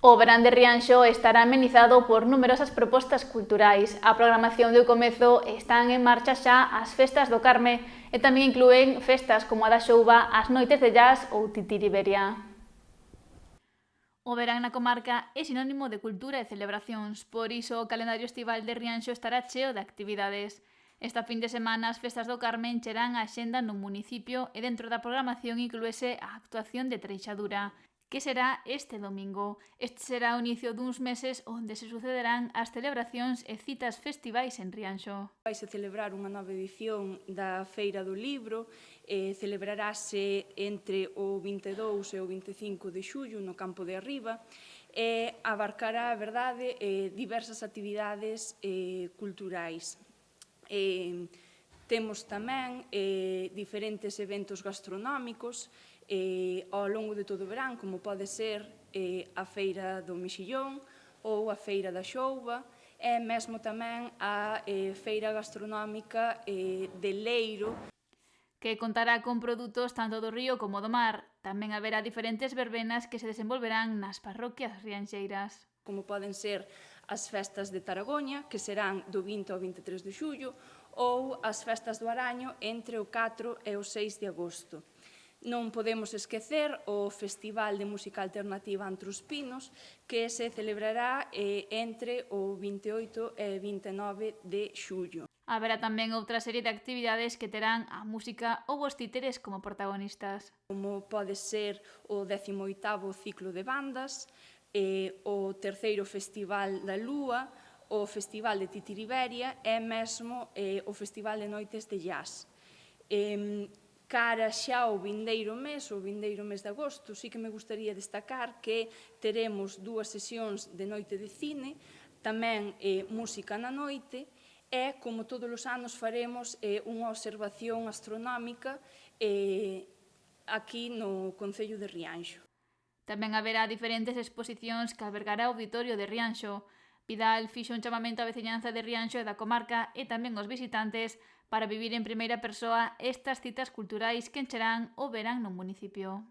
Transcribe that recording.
O verán de Rianxo estará amenizado por numerosas propostas culturais. A programación do comezo están en marcha xa as festas do Carme e tamén inclúen festas como a da Xouba, as noites de jazz ou Titiriberia. O verán na comarca é sinónimo de cultura e celebracións, por iso o calendario estival de Rianxo estará cheo de actividades. Esta fin de semana as festas do Carme encherán a axenda no municipio e dentro da programación inclúese a actuación de Treixadura, que será este domingo. Este será o inicio duns meses onde se sucederán as celebracións e citas festivais en Rianxo. Vaise celebrar unha nova edición da Feira do Libro, celebrarase entre o 22 e o 25 de xullo no Campo de Arriba e abarcará, a verdade, diversas actividades culturais. Temos tamén diferentes eventos gastronómicos ao longo de todo o verán, como pode ser a Feira do Mexillón ou a Feira da Xouba, e mesmo tamén a Feira Gastronómica de Leiro, que contará con produtos tanto do río como do mar. Tamén haberá diferentes verbenas que se desenvolverán nas parroquias rianxeiras. Como poden ser as festas de Taragoña, que serán do 20 ao 23 de xullo, ou as festas do Araño entre o 4 e o 6 de agosto. Non podemos esquecer o Festival de Música Alternativa Antro os Pinos, que se celebrará entre o 28 e 29 de xullo. Haberá tamén outra serie de actividades que terán a música ou os títeres como protagonistas. Como pode ser o 18º ciclo de bandas, o terceiro Festival da Lúa, o Festival de Titiriberia e mesmo o Festival de Noites de Jazz. Cara xa o vindeiro mes de agosto, sí que me gustaría destacar que teremos 2 sesións de noite de cine, tamén música na noite, e, como todos os anos, faremos unha observación astronómica aquí no Concello de Rianxo. Tamén haberá diferentes exposicións que albergará o Auditorio de Rianxo. Vidal fixo un chamamento á veciñanza de Rianxo e da comarca e tamén aos visitantes para vivir en primeira persoa estas citas culturais que encherán o verán no municipio.